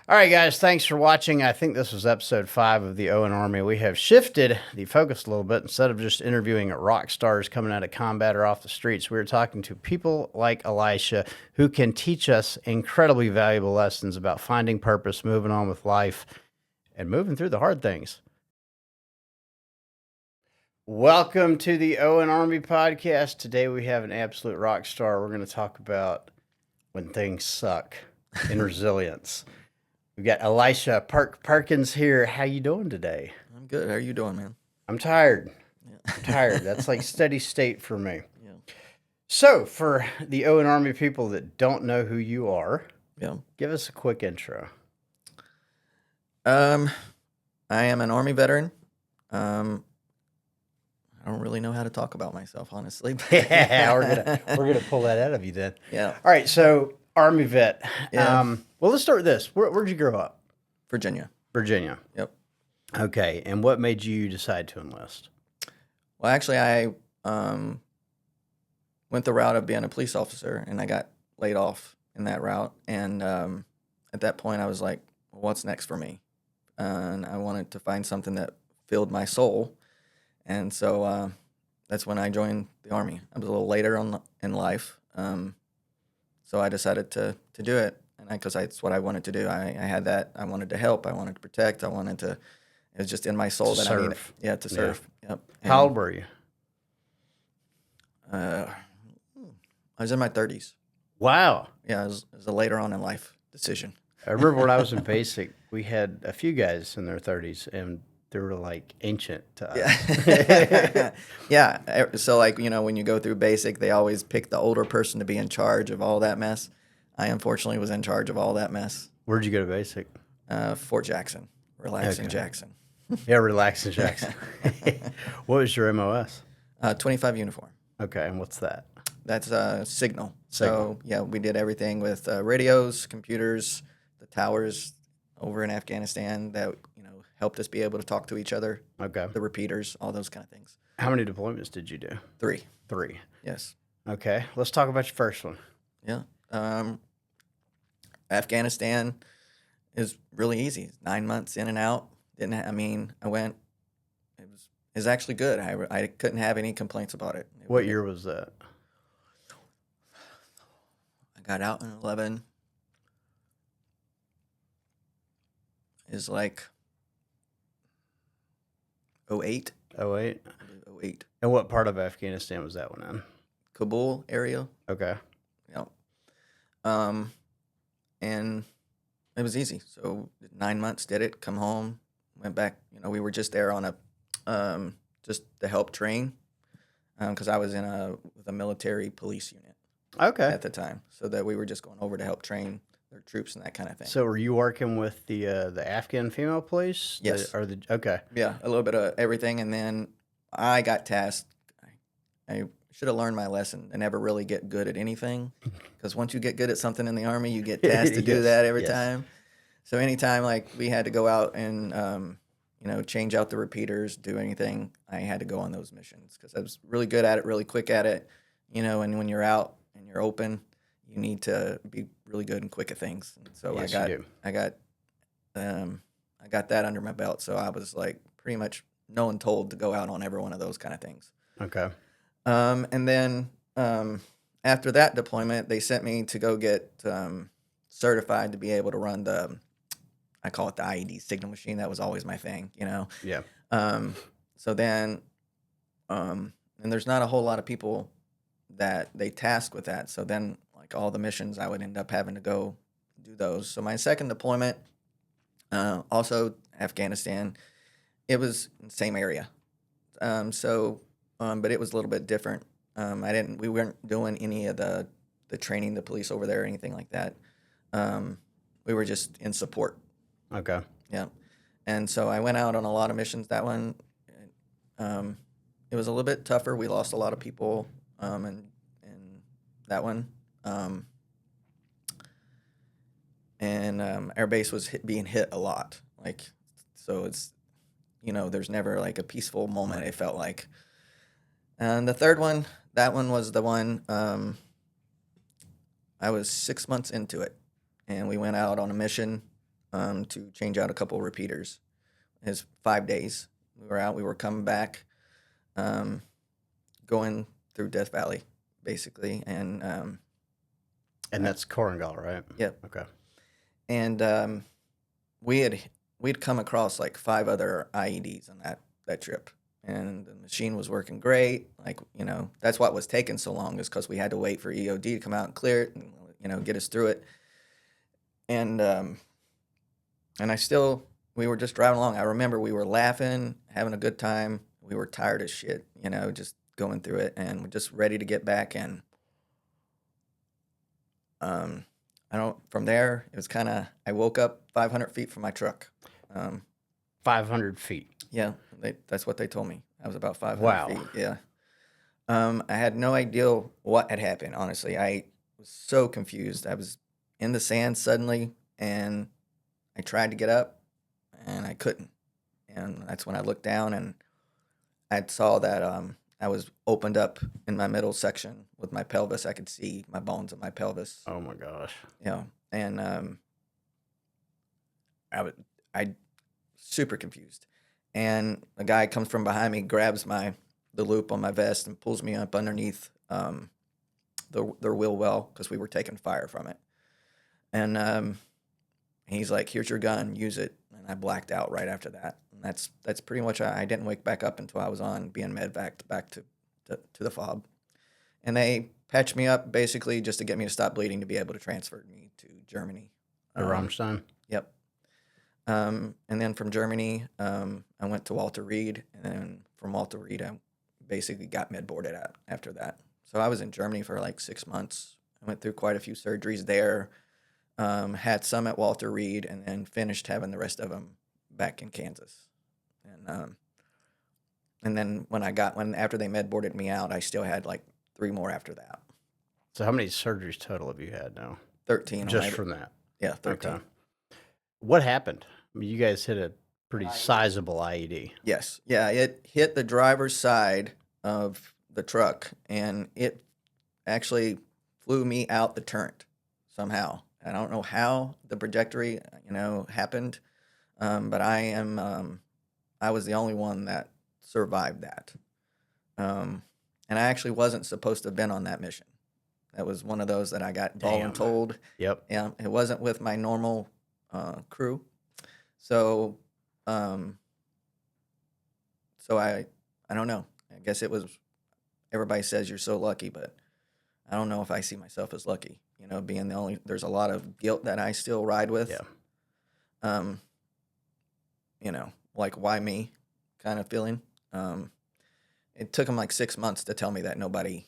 All right, guys, thanks for watching. I think this was episode 5 of the Owen Army. We have shifted the focus a little bit. Instead of just interviewing rock stars coming out of combat or off the streets, we're talking to people like Elisha who can teach us incredibly valuable lessons about finding purpose, moving on with life, and moving through the hard things. Welcome to the Owen Army podcast. Today we have an absolute rock star. We're going to talk about when things suck and resilience. We've got Elisha Perkins here. How you doing today? I'm good. How are you doing, man? I'm tired. Yeah. I'm tired. That's like steady state for me. Yeah. So for the Owen Army people that don't know who you are, give us a quick intro. I am an Army veteran. I don't really know how to talk about myself, honestly. Yeah, we're gonna pull that out of you then. Yeah. All right. So Army vet. Yeah. Well, let's start with this. Where'd you grow up? Virginia. Virginia. Yep. Okay. And what made you decide to enlist? Well, actually, I went the route of being a police officer, and I got laid off in that route. And at that point, I was like, well, what's next for me? And I wanted to find something that filled my soul. And so that's when I joined the Army. I was a little later in life. So I decided to do it, and because that's what I wanted to do. I had that. I wanted to help. I wanted to protect. I wanted to. It was just in my soul To that serve. I needed. Yeah, to serve. Yeah. Yep. How old were you? I was in my 30s. Wow. Yeah, it was a later on in life decision. I remember when I was in basic, we had a few guys in their 30s, and they were like ancient to us. Yeah. Yeah. So like, when you go through basic, they always pick the older person to be in charge of all that mess. I unfortunately was in charge of all that mess. Where'd you go to basic? Fort Jackson, relaxing Jackson. Yeah, relaxing Jackson. What was your MOS? 25 uniform. Okay, and what's that? That's signal. Signal. So yeah, we did everything with radios, computers, the towers over in Afghanistan that helped us be able to talk to each other. Okay. The repeaters, all those kind of things. How many deployments did you do? 3. 3. Yes. Okay, let's talk about your first one. Yeah. Afghanistan is really easy. 9 months in and out. I went. It was actually good. I couldn't have any complaints about it. What year was that? I got out in 11. Is like 08. 08? 08. And what part of Afghanistan was that one in? Kabul area. Okay. Yeah. And it was easy. So 9 months did it, come home, went back. We were just there on a, just to help train because I was with a military police unit at the time. So that we were just going over to help train their troops and that kind of thing. So were you working with the Afghan female police? Yes. Okay. Yeah, a little bit of everything. And then I got tasked. I should have learned my lesson and never really get good at anything. Because once you get good at something in the Army, you get tasked to do that every time. So anytime like we had to go out and, change out the repeaters, do anything, I had to go on those missions because I was really good at it, really quick at it. And when you're out and you're open, you need to be really good and quick at things. And so Yes, I got that under my belt. So I was like pretty much known told to go out on every one of those kind of things. Okay. And then after that deployment, they sent me to go get certified to be able to run I call it the IED signal machine. That was always my thing, Yeah. So then, and there's not a whole lot of people that they task with that. So then, like all the missions, I would end up having to go do those. So my second deployment, also Afghanistan, it was in the same area. But it was a little bit different. We weren't doing any of the training the police over there or anything like that. We were just in support. Okay. Yeah. And so I went out on a lot of missions. That one, it was a little bit tougher. We lost a lot of people in that one. And our base was being hit a lot. So it's, there's never like a peaceful moment, it felt like. And the third one, that one was the one, I was 6 months into it. And we went out on a mission to change out a couple repeaters. His 5 days. We were out. We were coming back, going through Death Valley, basically, and that's Korengal, right? Yep. Okay. And we'd come across like 5 other IEDs on that trip, and the machine was working great. Like, that's what was taking so long, is because we had to wait for EOD to come out and clear it, and get us through it. And we were just driving along. I remember we were laughing, having a good time. We were tired as shit, just going through it, and we're just ready to get back. And from there, it was I woke up 500 feet from my truck. 500 feet. Yeah, that's what they told me. I was about 500 Wow. feet. Yeah. I had no idea what had happened, honestly. I was so confused. I was in the sand suddenly, and I tried to get up, and I couldn't. And that's when I looked down, and I saw that I was opened up in my middle section with my pelvis. I could see my bones in my pelvis. Oh my gosh. Yeah. And I super confused. And a guy comes from behind me, grabs the loop on my vest and pulls me up underneath their wheel well, because we were taking fire from it. And he's like, "Here's your gun, use it." And I blacked out right after that. And that's pretty much. I didn't wake back up until I was on being medvaced back to the fob. And they patched me up basically just to get me to stop bleeding, to be able to transfer me to Germany. Ramstein? Yep. And then from Germany, I went to Walter Reed, and then from Walter Reed, I basically got med boarded out after that. So I was in Germany for like 6 months. I went through quite a few surgeries there, had some at Walter Reed, and then finished having the rest of them back in Kansas. And then after they med boarded me out, I still had like 3 more after that. So how many surgeries total have you had now? 13. Just from that? Yeah, 13. Okay. What happened? I mean, you guys hit a pretty sizable IED. Yes. Yeah, it hit the driver's side of the truck, and it actually flew me out the turret somehow. I don't know how the trajectory, happened, but I was the only one that survived that. And I actually wasn't supposed to have been on that mission. That was one of those that I got voluntold. Yep. Yeah, it wasn't with my normal crew. So I don't know. I guess it was, everybody says you're so lucky, but I don't know if I see myself as lucky, being the only, there's a lot of guilt that I still ride with. Yeah. Like, why me kind of feeling. It took them like 6 months to tell me that nobody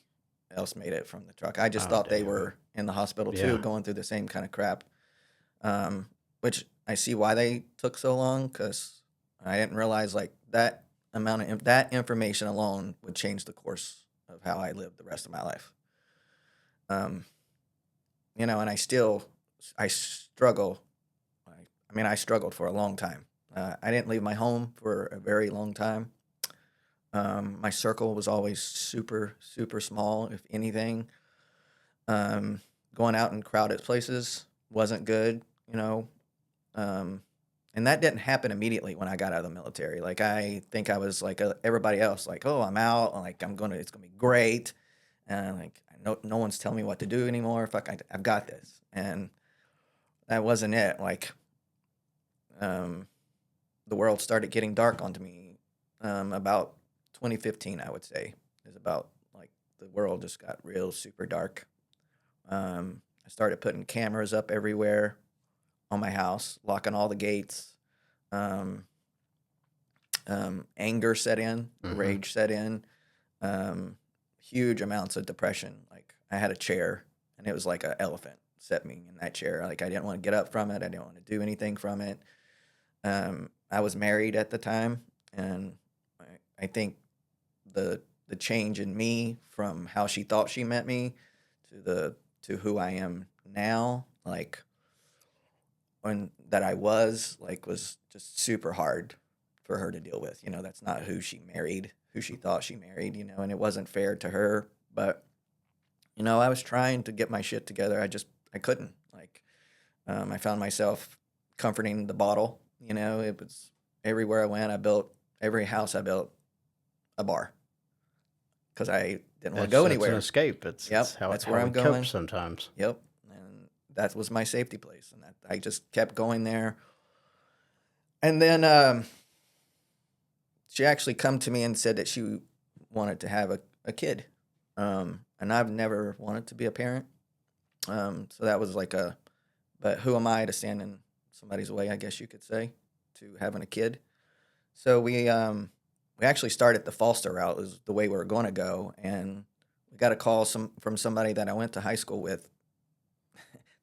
else made it from the truck. I just thought they were in the hospital too, going through the same kind of crap. Which I see why they took so long, because I didn't realize like that amount of that information alone would change the course of how I lived the rest of my life. And I struggle. I struggled for a long time. I didn't leave my home for a very long time. My circle was always super, super small, if anything. Going out in crowded places wasn't good, and that didn't happen immediately when I got out of the military. Like, I think I was like everybody else, like, oh, I'm out, like it's gonna be great, and like no one's telling me what to do anymore. Fuck, I've got this, and that wasn't it. Like, the world started getting dark onto me about 2015, I would say, is about like the world just got real super dark. I started putting cameras up everywhere on my house, locking all the gates. Anger set in, rage set in, huge amounts of depression. Like, I had a chair, and it was like an elephant set me in that chair. Like, I didn't want to get up from it. I didn't want to do anything from it. I was married at the time, and I think the change in me from how she thought she met me to who I am now, like, when that I was just super hard for her to deal with. That's not who she thought she married, and it wasn't fair to her. But, I was trying to get my shit together. I couldn't. Like, I found myself comforting the bottle. You know, it was everywhere I went. Every house I built a bar because I didn't want to go It's anywhere. an escape. It's That's where how I'm we cope going. sometimes. Yep. And that was my safety place. And I just kept going there. And then she actually come to me and said that she wanted to have a kid. And I've never wanted to be a parent. So that was like but who am I to stand in somebody's way, I guess you could say, to having a kid. So we actually started the foster route was the way we were going to go. And we got a call from somebody that I went to high school with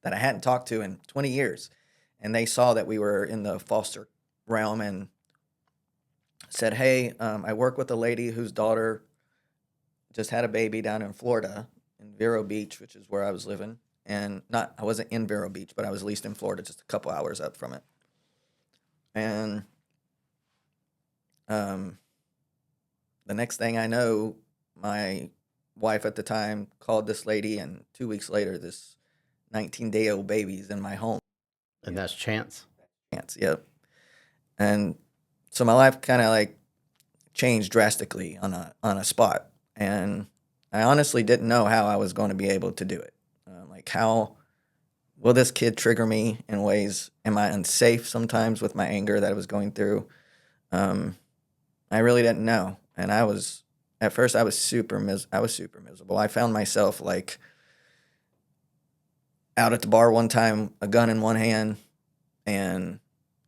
that I hadn't talked to in 20 years. And they saw that we were in the foster realm and said, hey, I work with a lady whose daughter just had a baby down in Florida in Vero Beach, which is where I was living. And I wasn't in Vero Beach, but I was at least in Florida, just a couple hours up from it. And the next thing I know, my wife at the time called this lady, and 2 weeks later, this 19-day-old baby's in my home. And that's chance. Chance, yep. And so my life kind of like changed drastically on a spot, and I honestly didn't know how I was going to be able to do it. Like, how will this kid trigger me in ways? Am I unsafe sometimes with my anger that I was going through? I really didn't know, and at first I was super miserable. I found myself like out at the bar one time, a gun in one hand, and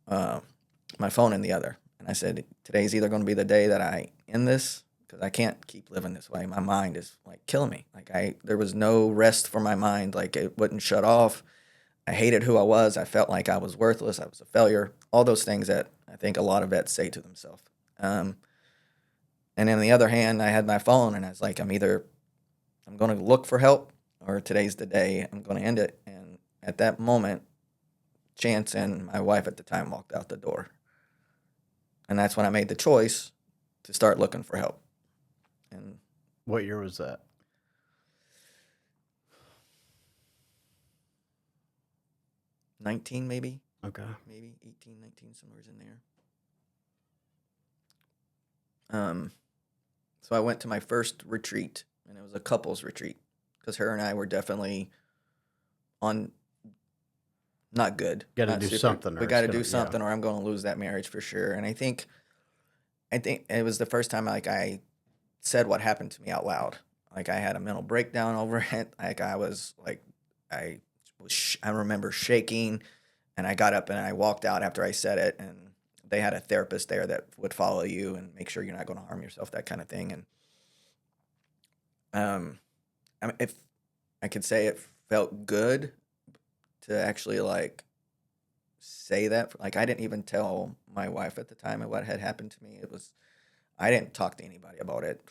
my phone in the other. And I said, today's either going to be the day that I end this, because I can't keep living this way. My mind is like killing me. Like there was no rest for my mind. Like it wouldn't shut off. I hated who I was. I felt like I was worthless. I was a failure. All those things that I think a lot of vets say to themselves. And on the other hand, I had my phone, and I was like, I'm going to look for help, or today's the day I'm going to end it. And at that moment, Chance and my wife at the time walked out the door. And that's when I made the choice to start looking for help. And what year was that? 19 maybe. Okay. Maybe 18, 19, somewhere in there. So I went to my first retreat, and it was a couples retreat, because her and I were definitely on not good. Got to do something. We got to do something, or I'm going to lose that marriage for sure. And I think it was the first time like I said what happened to me out loud. Like I had a mental breakdown over it. Like I was like, I remember shaking, and I got up and I walked out after I said it, and they had a therapist there that would follow you and make sure you're not going to harm yourself, that kind of thing. And I mean, if I could say it felt good to actually like say that. Like I didn't even tell my wife at the time what had happened to me. I didn't talk to anybody about it.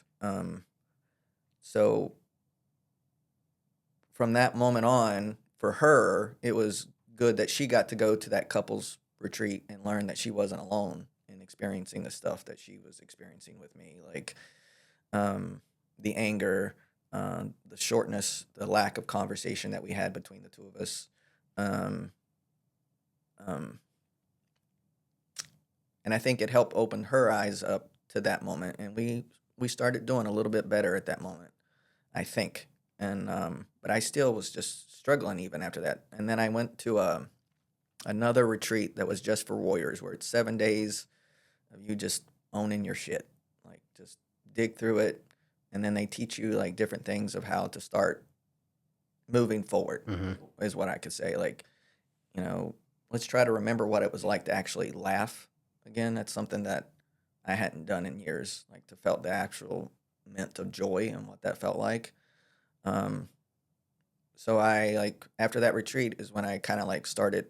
So from that moment on, for her, it was good that she got to go to that couples retreat and learn that she wasn't alone in experiencing the stuff that she was experiencing with me. Like the anger, the shortness, the lack of conversation that we had between the two of us. And I think it helped open her eyes up to that moment. And we started doing a little bit better at that moment, I think. And but I still was just struggling even after that. And then I went to another retreat that was just for warriors, where it's 7 days of you just owning your shit. Like just dig through it. And then they teach you like different things of how to start moving forward, is what I could say. Like, you know, let's try to remember what it was like to actually laugh again. That's something that I hadn't done in years, like to felt the actual mint of joy and what that felt like. So I like after that retreat is when I kind of like started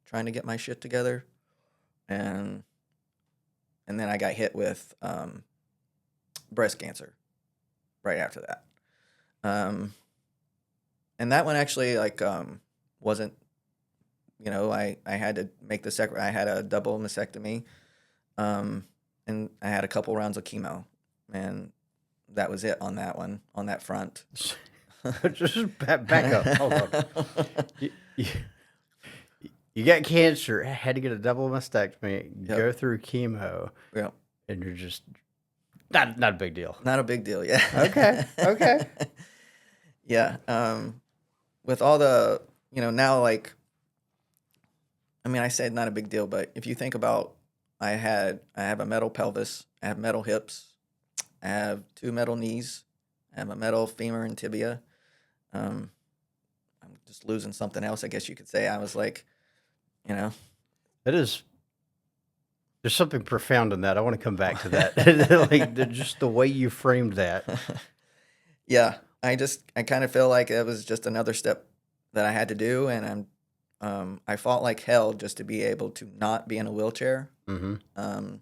trying to get my shit together, and then I got hit with breast cancer right after that. And that one actually like wasn't, you know, I had to make I had a double mastectomy, and I had a couple rounds of chemo, and that was it on that one, on that front. Just back up. Hold on. You got cancer, had to get a double mastectomy, Yep. go through chemo, Yep. and you're just not a big deal. Not a big deal. Yeah. Okay. Yeah. With all the, now like, I mean, I said not a big deal, but if you think about, I have a metal pelvis, I have metal hips, I have 2 metal knees, I have a metal femur and tibia. I'm just losing something else, I guess you could say. I was like, you know, It is. There's something profound in that. I want to come back to that. Like just the way you framed that. yeah, I kind of feel like it was just another step that I had to do, and I fought like hell just to be able to not be in a wheelchair, Mm-hmm.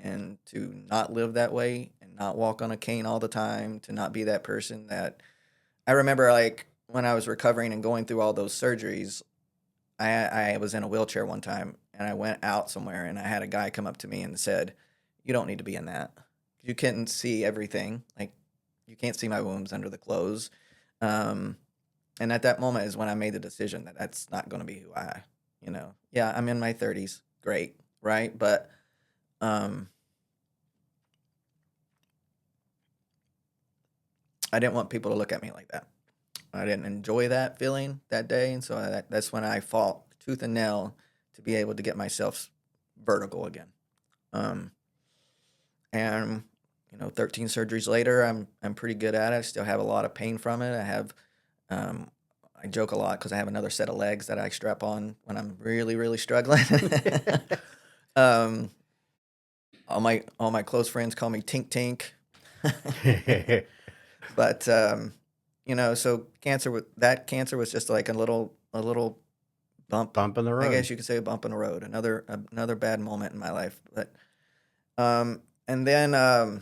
and to not live that way and not walk on a cane all the time, to not be that person that I remember like when I was recovering and going through all those surgeries, I was in a wheelchair one time and I went out somewhere and I had a guy come up to me and said, "You don't need to be in that. You can't see everything. Like you can't see my wounds under the clothes." And at that moment is when I made the decision that that's not going to be who yeah, I'm in my 30s. Great. Right. But, I didn't want people to look at me like that. I didn't enjoy that feeling that day. And so that's when I fought tooth and nail to be able to get myself vertical again. Um, and 13 surgeries later, I'm pretty good at it. I still have a lot of pain from it. Um, I joke a lot because I have another set of legs that I strap on when I'm really, really struggling. um, all my close friends call me Tink Tink. But so cancer was just like a little bump. Bump in the I road. guess you could say a bump in the road. Another bad moment in my life. But and then I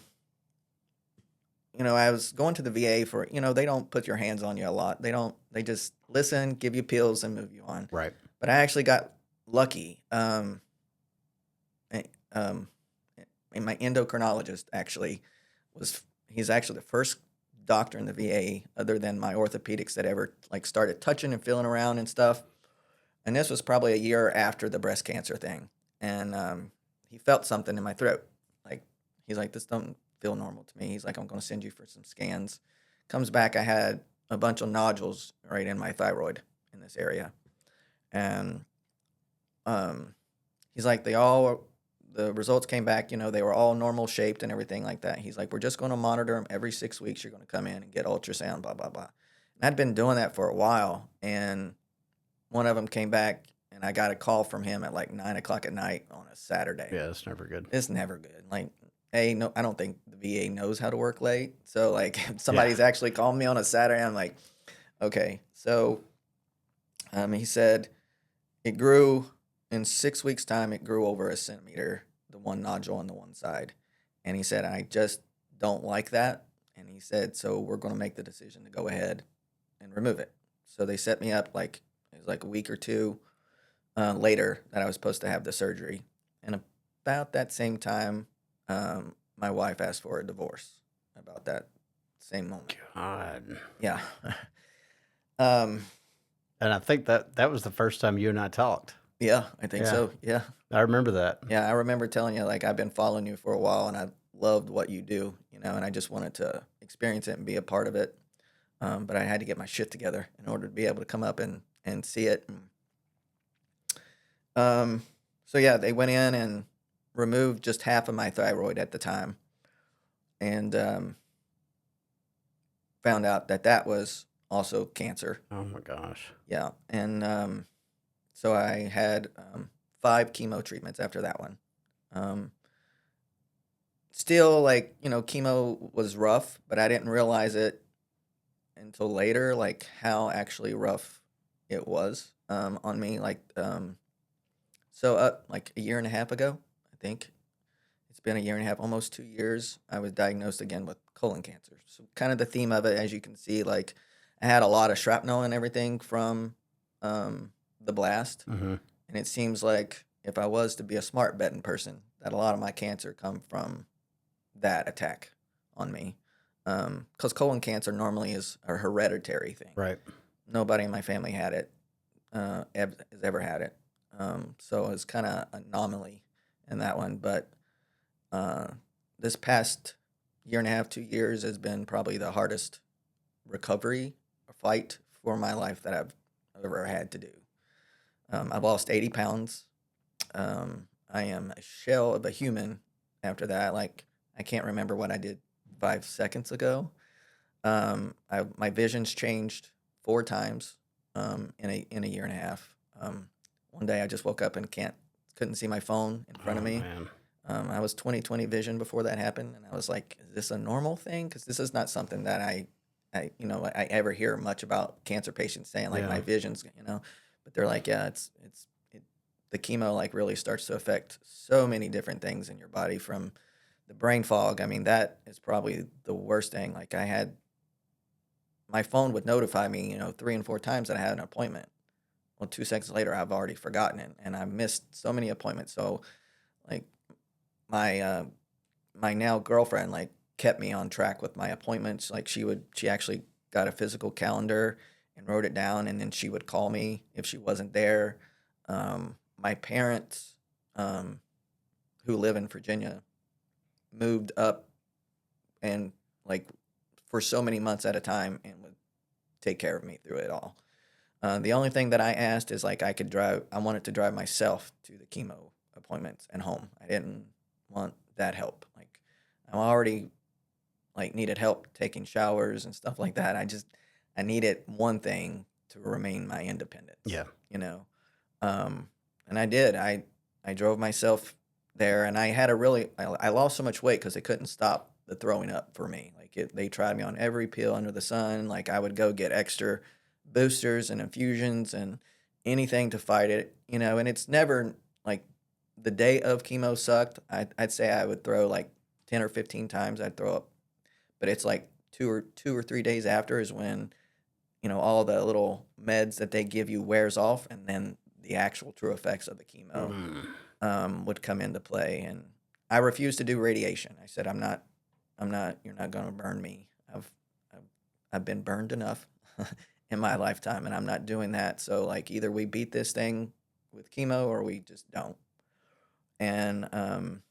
was going to the VA for they don't put your hands on you a lot. They just listen, give you pills, and move you on. Right. But I actually got lucky. And my endocrinologist he's actually the first doctor in the VA other than my orthopedics that ever like started touching and feeling around and stuff. And this was probably a year after the breast cancer thing. And he felt something in my throat. Like he's like, "This don't feel normal to me." He's like, "I'm going to send you for some scans." Comes back, I had a bunch of nodules right in my thyroid in this area. And he's like, the results came back, they were all normal shaped and everything like that. He's like, "We're just going to monitor them every 6 weeks. You're going to come in and get ultrasound, blah, blah, blah." And I'd been doing that for a while. And one of them came back and I got a call from him at like 9 o'clock at night on a Saturday. Yeah, that's never good. It's never good. Like, no, I don't think the VA knows how to work late. So like if somebody's actually calling me on a Saturday, I'm like, okay. So he said it grew in 6 weeks' time. It grew over a centimeter, the one nodule on the one side. And he said, "I just don't like that." And he said, "So we're going to make the decision to go ahead and remove it." So they set me up it was like a week or two later that I was supposed to have the surgery. And about that same time, my wife asked for a divorce about that same moment. God. Yeah. um, And I think that was the first time you and I talked. yeah, I think so. Yeah. I remember that. Yeah, I remember telling you, like, I've been following you for a while and I loved what you do, and I just wanted to experience it and be a part of it. But I had to get my shit together in order to be able to come up and see it. So yeah, they went in and removed just half of my thyroid at the time and found out that was also cancer. Oh my gosh. Yeah. And so I had 5 chemo treatments after that one. Still, like, chemo was rough, but I didn't realize it until later, like how actually rough it was on me. Like, like a year and a half ago, I think it's been a year and a half, almost 2 years, I was diagnosed again with colon cancer. So kind of the theme of it, as you can see, like I had a lot of shrapnel and everything from the blast. Mm-hmm. And it seems like if I was to be a smart betting person, that a lot of my cancer come from that attack on me. Because colon cancer normally is a hereditary thing. Right. Nobody in my family had it, has ever had it. So it's kind of anomaly in that one. But uh, this past year and a half, 2 years has been probably the hardest recovery or fight for my life that I've ever had to do. I've lost 80 pounds. I am a shell of a human after that. Like, I can't remember what I did 5 seconds ago. My vision's changed 4 times in a year and a half. One day I just woke up and couldn't see my phone in front of me. Man. I was 20/20 vision before that happened, and I was like, "Is this a normal thing?" Because this is not something that I ever hear much about cancer patients saying like my Yeah. vision's. But they're like, yeah, the chemo like really starts to affect so many different things in your body from the brain fog. I mean, that is probably the worst thing. Like my phone would notify me, 3 and 4 times that I had an appointment. Well, 2 seconds later, I've already forgotten it, and I missed so many appointments. So, like my my now girlfriend like kept me on track with my appointments. Like she actually got a physical calendar and wrote it down, and then she would call me if she wasn't there. My parents, um, who live in Virginia, moved up and like for so many months at a time and would take care of me through it all. The only thing that I asked is like I wanted to drive myself to the chemo appointments and home. I didn't want that help. Like I already like needed help taking showers and stuff like that. I needed one thing to remain my independence. Yeah. You know. And I did. I drove myself there, and I lost so much weight because they couldn't stop the throwing up for me. They tried me on every pill under the sun. Like I would go get extra boosters and infusions and anything to fight it. And it's never like the day of chemo sucked. I'd say I would throw like 10 or 15 times. I'd throw up, but it's like 2 or 3 days after is when all the little meds that they give you wears off, and then the actual true effects of the chemo would come into play. And I refused to do radiation. I said, you're not going to burn me. I've been burned enough in my lifetime, and I'm not doing that. So like either we beat this thing with chemo or we just don't. And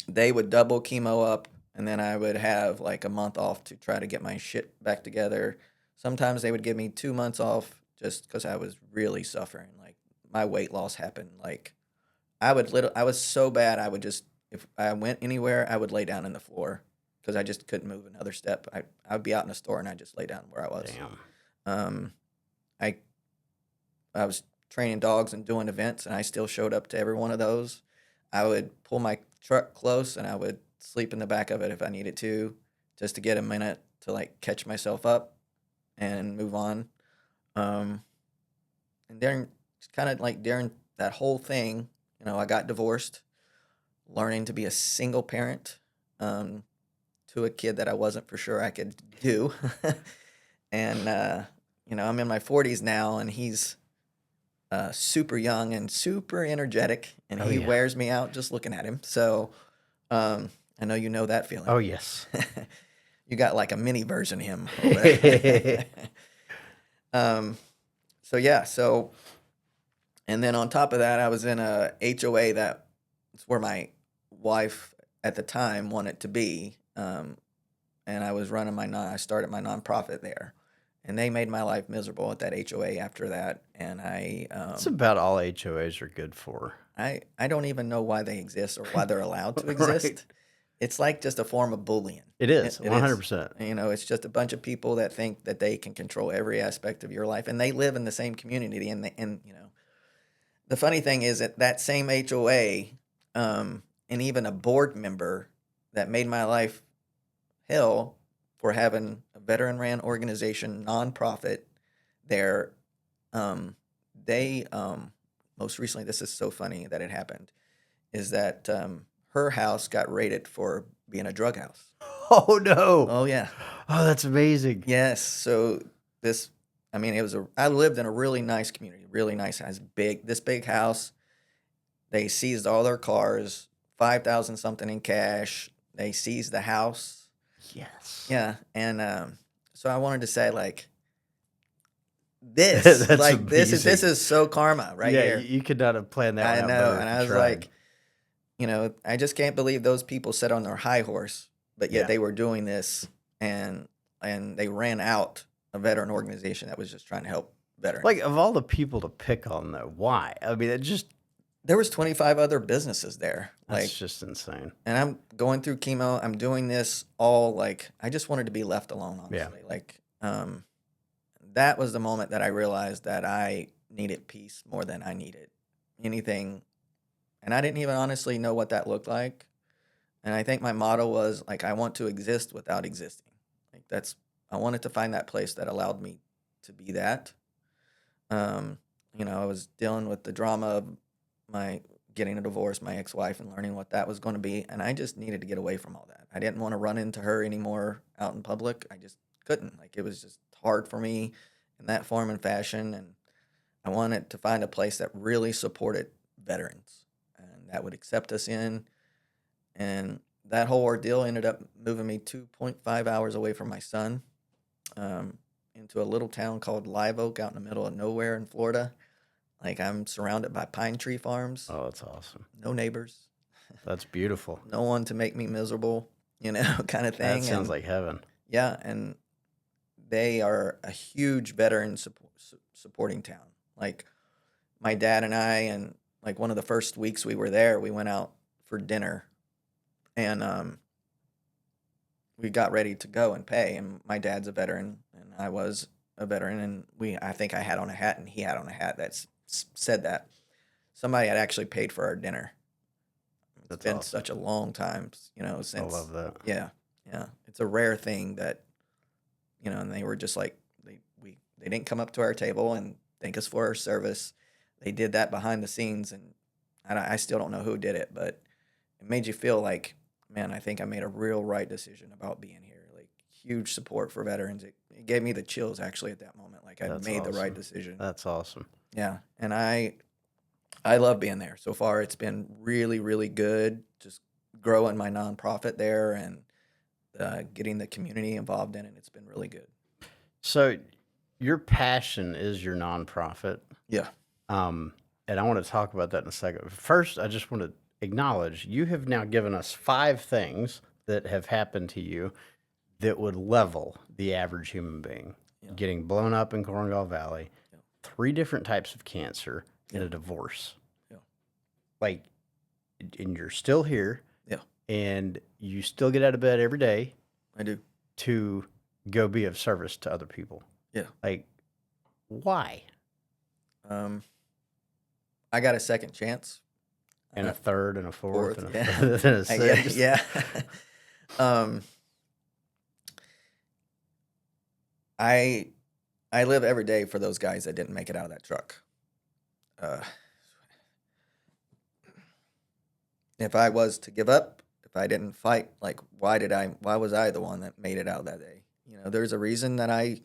they would double chemo up, and then I would have like a month off to try to get my shit back together. Sometimes they would give me 2 months off just because I was really suffering. Like my weight loss happened. Like I was so bad. I would just, if I went anywhere, I would lay down in the floor because I just couldn't move another step. I would be out in a store and I'd just lay down where I was. Damn. I I was training dogs and doing events, and I still showed up to every one of those. I would pull my truck close, and I would sleep in the back of it if I needed to, just to get a minute to like catch myself up and move on. Um, and during that whole thing, I got divorced, learning to be a single parent to a kid that I wasn't for sure I could do. And, I'm in my 40s now, and he's super young and super energetic, and Oh, he yeah. wears me out just looking at him. So I know you know that feeling. Oh, yes. You got like a mini version of him over there. So yeah, and then on top of that, I was in a HOA that's where my wife at the time wanted to be, and I was running I started my nonprofit there, and they made my life miserable at that HOA after that, and That's about all HOAs are good for. I don't even know why they exist or why they're allowed to exist. Right. It's like just a form of bullying. It is, It is. 100%. It's just a bunch of people that think that they can control every aspect of your life, and they live in the same community. And the funny thing is that same HOA, and even a board member that made my life hell for having a veteran-ran organization, nonprofit there, they most recently, this is so funny that it happened, is that her house got raided for being a drug house. Oh, no. Oh yeah. Oh, that's amazing. Yes. So I lived in a really nice community, really nice house, this big house. They seized all their cars, 5,000 something in cash. They seized the house. Yes. Yeah. And so I wanted to say, like, this, That's like this amazing. is so karma right Yeah, here. you could not have planned that I one out know, better and if you I was tried. like, I just can't believe those people sat on their high horse, but yet Yeah. they were doing this, and they ran out a veteran organization that was just trying to help veterans. Like, of all the people to pick on, though, why? I mean, There was 25 other businesses there, that's just insane. and I'm going through chemo. I'm doing this all like I just wanted to be left alone, Yeah. honestly. That was the moment that I realized that I needed peace more than I needed anything, and I didn't even honestly know what that looked like. And I think my motto was like, I want to exist without existing. Like I wanted to find that place that allowed me to be that. Um, I was dealing with the drama of my getting a divorce, my ex-wife, and learning what that was going to be. And I just needed to get away from all that. I didn't want to run into her anymore out in public. I just couldn't. Like, it was just hard for me in that form and fashion. And I wanted to find a place that really supported veterans and that would accept us in. And that whole ordeal ended up moving me 2.5 hours away from my son, into a little town called Live Oak out in the middle of nowhere in Florida. Like, I'm surrounded by pine tree farms, Oh, that's awesome. no neighbors, That's beautiful. no one to make me miserable, kind of thing. That sounds And like heaven. yeah, and they are a huge veteran supporting town. Like, my dad and I, and like one of the first weeks we were there, we went out for dinner, and we got ready to go and pay. And my dad's a veteran, and I was a veteran, and I think I had on a hat, and he had on a hat that said that somebody had actually paid for our dinner. It's been awesome. such a long time, since. I love that. Yeah, yeah. It's a rare thing that, and they were just like they didn't come up to our table and thank us for our service. They did that behind the scenes, and I still don't know who did it, but it made you feel like, man, I think I made a real right decision about being here. Like, huge support for veterans. It gave me the chills actually at that moment. Like, I made the right decision. That's awesome. Yeah, and I love being there. So far, it's been really, really good. Just growing my nonprofit there and getting the community involved in it. It's been really good. So, your passion is your nonprofit. Yeah. And I want to talk about that in a second. First, I just want to acknowledge you have now given us 5 things that have happened to you that would level the average human being. Yeah. Getting blown up in Korengal Valley, Yeah. 3 different types of cancer, and Yeah. a divorce. Yeah. Like, and you're still here. Yeah. And you still get out of bed every day I do. to go be of service to other people. Yeah. Like, why? I got a second chance. And a third, and a fourth, and a yeah. fifth, and a sixth. Yeah. I live every day for those guys that didn't make it out of that truck. If I was to give up, if I didn't fight, like, why was I the one that made it out that day? There's a reason that I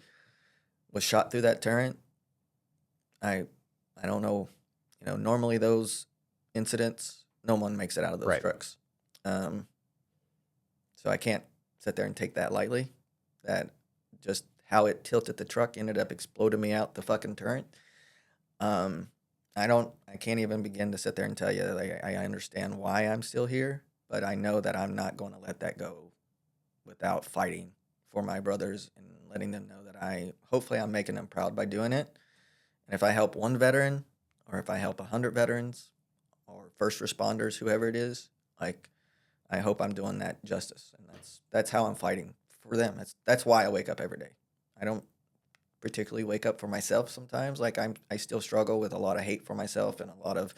was shot through that turret. I don't know. Normally those incidents, no one makes it out of those Right. trucks. So I can't sit there and take that lightly. That just how it tilted the truck ended up exploding me out the fucking turret. I can't even begin to sit there and tell you, like, I understand why I'm still here, but I know that I'm not going to let that go without fighting for my brothers and letting them know that hopefully I'm making them proud by doing it. And if I help one veteran, or if I help 100 veterans or first responders, whoever it is, like, I hope I'm doing that justice. And that's how I'm fighting for them. That's why I wake up every day. I don't particularly wake up for myself sometimes. Like, I still struggle with a lot of hate for myself and a lot of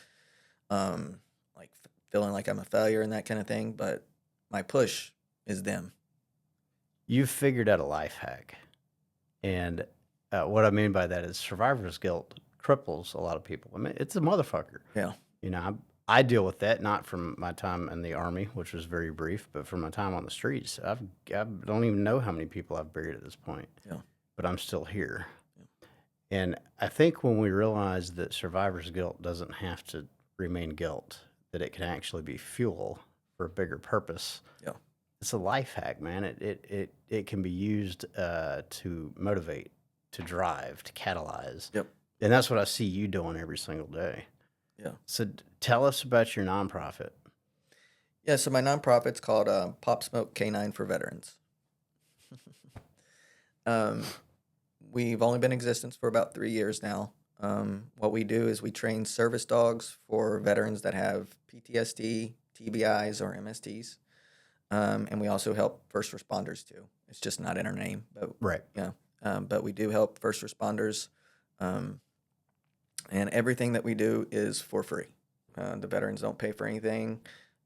like feeling like I'm a failure and that kind of thing. But my push is them. You've figured out a life hack. And what I mean by that is survivor's guilt cripples a lot of people. I mean, it's a motherfucker. Yeah. I deal with that, not from my time in the Army, which was very brief, but from my time on the streets. I don't even know how many people I've buried at this point. Yeah. But I'm still here. Yeah. And I think when we realize that survivor's guilt doesn't have to remain guilt, that it can actually be fuel for a bigger purpose. Yeah. It's a life hack, man. It can be used to motivate to drive, to catalyze. Yep. And that's what I see you doing every single day. Yeah. So tell us about your nonprofit. Yeah. So my nonprofit's called Pop Smoke Canine for Veterans. We've only been in existence for about 3 years now. What we do is we train service dogs for veterans that have PTSD, TBIs, or MSTs. And we also help first responders too. It's just not in our name, but Right. yeah. But we do help first responders. And everything that we do is for free. The veterans don't pay for anything.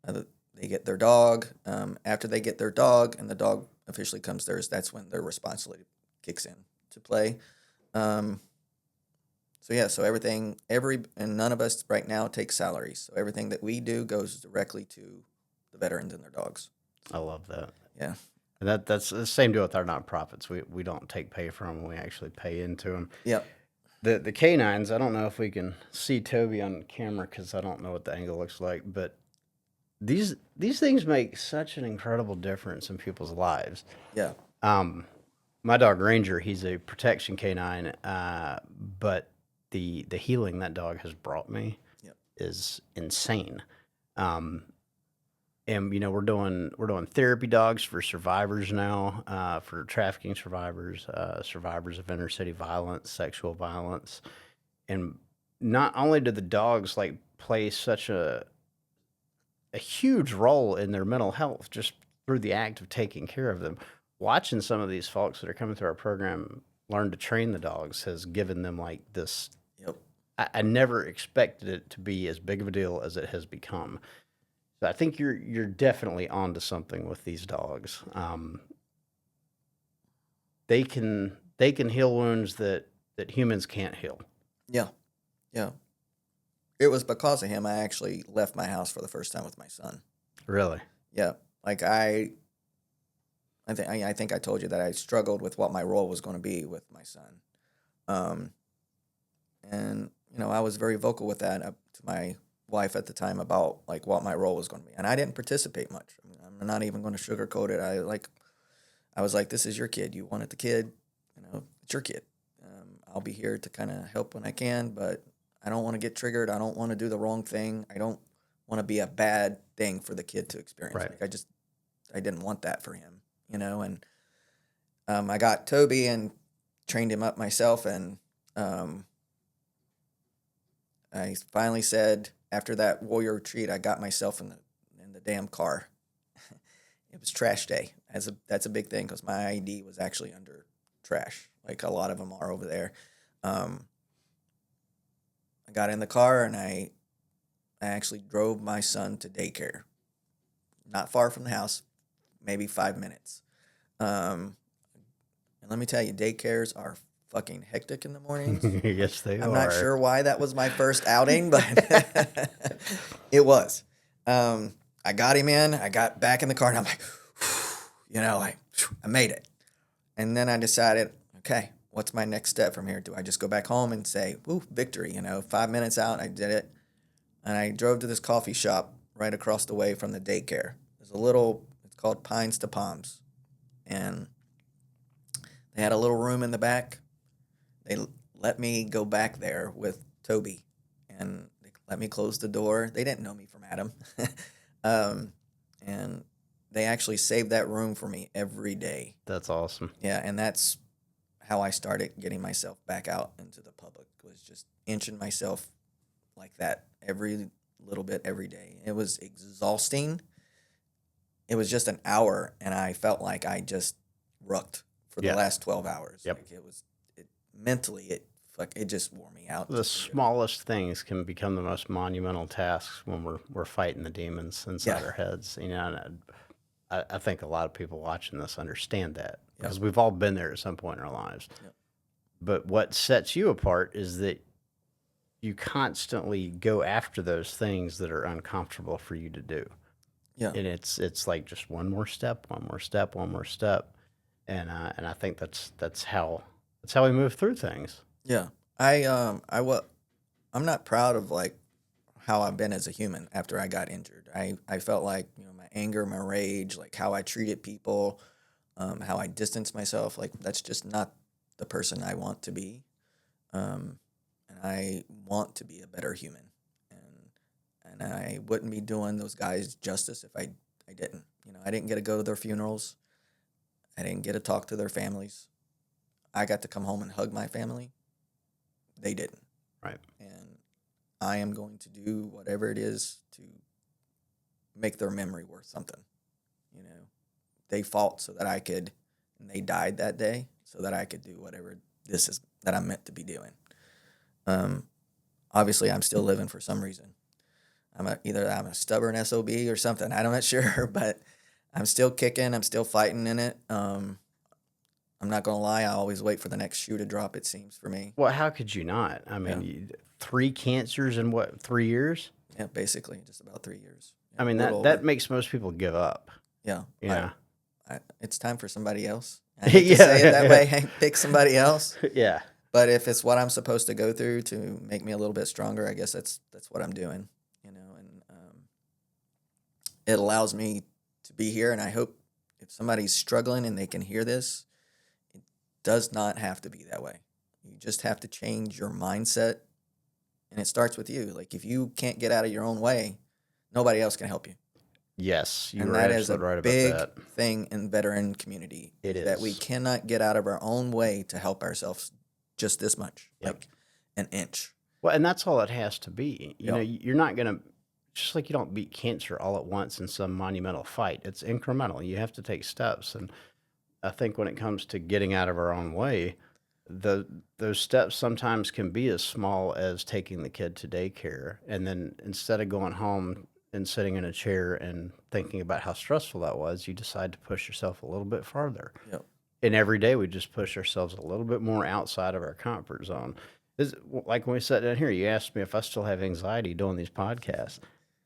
They get their dog. After they get their dog and the dog officially comes theirs, that's when their responsibility kicks in to play. So everything, and none of us right now take salaries. So everything that we do goes directly to the veterans and their dogs. I love that. Yeah. And that's the same deal with our nonprofits. We don't take pay from them. We actually pay into them. Yep. The canines, I don't know if we can see Toby on camera because I don't know what the angle looks like, but these things make such an incredible difference in people's lives. Yeah. My dog Ranger, he's a protection canine, but the healing that dog has brought me Yep. is insane. And we're doing therapy dogs for survivors now, for trafficking survivors, survivors of inner city violence, sexual violence, and not only do the dogs like play such a huge role in their mental health just through the act of taking care of them. Watching some of these folks that are coming through our program learn to train the dogs has given them like this. Yep. I never expected it to be as big of a deal as it has become. So I think you're definitely onto something with these dogs. They can heal wounds that humans can't heal. Yeah. Yeah. It was because of him I actually left my house for the first time with my son. Really? Yeah. Like I think I told you that I struggled with what my role was going to be with my son. And I was very vocal with that to my wife at the time about like what my role was going to be. And I didn't participate much. I mean, I'm not even going to sugarcoat it. I was like, this is your kid. You wanted the kid, it's your kid. I'll be here to kind of help when I can, but I don't want to get triggered. I don't want to do the wrong thing. I don't want to be a bad thing for the kid to experience. Right. Like I didn't want that for him, and I got Toby and trained him up myself. And I finally said, after that warrior retreat, I got myself in the damn car. It was trash day. That's a big thing because my ID was actually under trash, like a lot of them are over there. I got in the car and I actually drove my son to daycare. Not far from the house, maybe 5 minutes. And let me tell you, daycares are fucking hectic in the mornings. Yes, they are. I'm not sure why that was my first outing, but it was. I got him in. I got back in the car, and I'm like, I made it. And then I decided, okay, what's my next step from here? Do I just go back home and say, woo, victory? 5 minutes out, I did it. And I drove to this coffee shop right across the way from the daycare. It's called Pines to Palms. And they had a little room in the back. They let me go back there with Toby, and they let me close the door. They didn't know me from Adam. And they actually saved that room for me every day. That's awesome. Yeah, and that's how I started getting myself back out into the public, was just inching myself like that every little bit every day. It was exhausting. It was just an hour, and I felt like I just rucked for the last 12 hours. Yep. Like mentally, it just wore me out. The smallest things can become the most monumental tasks when we're fighting the demons inside our heads. And I think a lot of people watching this understand that because we've all been there at some point in our lives. Yep. But what sets you apart is that you constantly go after those things that are uncomfortable for you to do. Yeah. And it's like just one more step, one more step, one more step. And I think that's how we move through things. Yeah. I'm not proud of like how I've been as a human after I got injured. I felt like, my anger, my rage, like how I treated people, how I distanced myself, like that's just not the person I want to be. And I want to be a better human. And I wouldn't be doing those guys justice if I didn't. I didn't get to go to their funerals. I didn't get to talk to their families. I got to come home and hug my family. They didn't. Right. And I am going to do whatever it is to make their memory worth something. They fought so that I could, and they died that day so that I could do whatever this is that I'm meant to be doing. Obviously, I'm still living for some reason. Either I'm a stubborn SOB or something. I'm not sure, but I'm still kicking. I'm still fighting in it. I'm not going to lie. I always wait for the next shoe to drop, it seems, for me. Well, how could you not? I mean, 3 cancers in 3 years? Yeah, basically, just about 3 years. Yeah, I mean, that makes most people give up. Yeah. Yeah. It's time for somebody else. I hate to say it that way. I pick somebody else. Yeah. But if it's what I'm supposed to go through to make me a little bit stronger, I guess that's what I'm doing. And it allows me to be here. And I hope if somebody's struggling and they can hear this, it does not have to be that way. You just have to change your mindset, and it starts with you. Like, if you can't get out of your own way, nobody else can help you. Yes, you And were that is a absolutely right about big that. thing in the veteran community. It is. That we cannot get out of our own way to help ourselves just this much, like an inch. Well, and that's all it has to be. You know, Yep. you're not going to, just like you don't beat cancer all at once in some monumental fight. It's incremental. You have to take steps. And I think when it comes to getting out of our own way, those steps sometimes can be as small as taking the kid to daycare. And then instead of going home and sitting in a chair and thinking about how stressful that was, you decide to push yourself a little bit farther. Yep. And every day we just push ourselves a little bit more outside of our comfort zone. Like when we sat down here, you asked me if I still have anxiety doing these podcasts.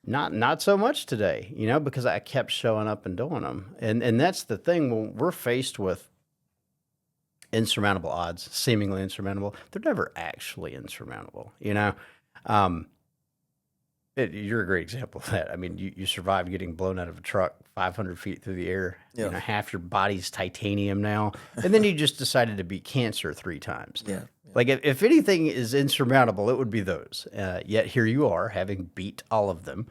Not so much today, because I kept showing up and doing them. And that's the thing, when we're faced with insurmountable odds, seemingly insurmountable, they're never actually insurmountable, You're a great example of that. I mean, you survived getting blown out of a truck 500 feet through the air. Yeah. Half your body's titanium now. And then you just decided to beat cancer 3 times. Yeah. Like, if anything is insurmountable, it would be those. Yet here you are, having beat all of them.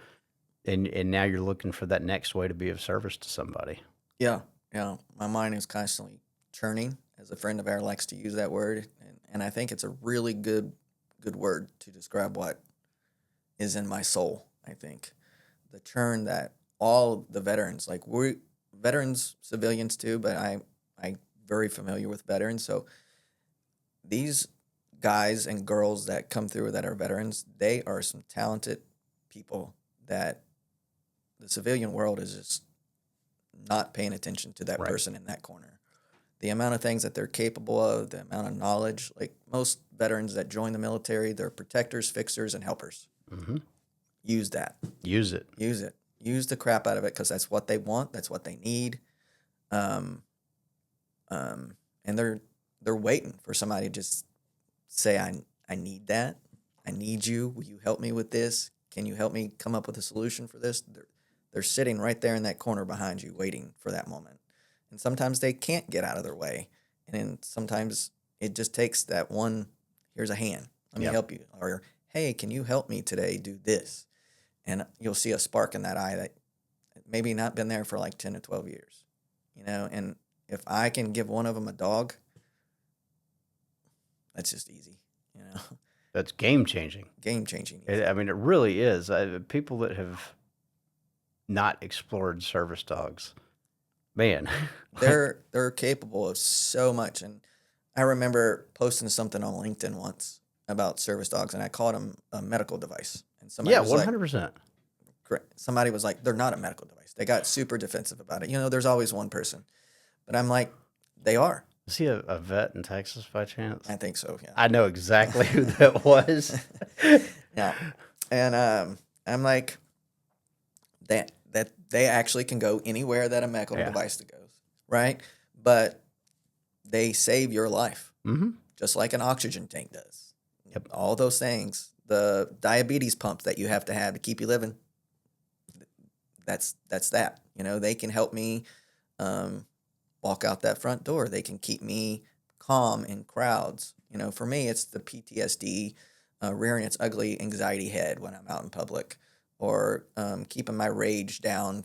And now you're looking for that next way to be of service to somebody. Yeah. Yeah. My mind is constantly churning, as a friend of ours likes to use that word. And I think it's a really good word to describe what is in my soul. I think the churn that all the veterans, like we're veterans, civilians too, but I'm very familiar with veterans. So these guys and girls that come through that are veterans, they are some talented people that the civilian world is just not paying attention to that Right. person in that corner. The amount of things that they're capable of, the amount of knowledge, like most veterans that join the military, they're protectors, fixers, and helpers. Mm-hmm. Use that. Use it. Use it. Use the crap out of it, because that's what they want. That's what they need. And they're waiting for somebody to just say, I need that. I need you. Will you help me with this? Can you help me come up with a solution for this? They're sitting right there in that corner behind you, waiting for that moment. And sometimes they can't get out of their way. And then sometimes it just takes that one, here's a hand. Let me help you. Or, hey, can you help me today do this? And you'll see a spark in that eye that maybe not been there for like 10 to 12 years. And if I can give one of them a dog, that's just easy, That's game-changing. Game-changing. I mean, it really is. People that have not explored service dogs, man. They're capable of so much. And I remember posting something on LinkedIn once about service dogs, and I called them a medical device. And somebody was 100%. somebody was like, they're not a medical device. They got super defensive about it. There's always one person. But I'm like, they are. Is he a vet in Texas by chance? I think so, yeah. I know exactly who that was. Yeah. And I'm like, that they actually can go anywhere that a medical device goes, right? But they save your life, just like an oxygen tank does. Yep. All those things, the diabetes pump that you have to keep you living, that's that. They can help me walk out that front door. They can keep me calm in crowds. For me, it's the PTSD, rearing its ugly anxiety head when I'm out in public, or keeping my rage down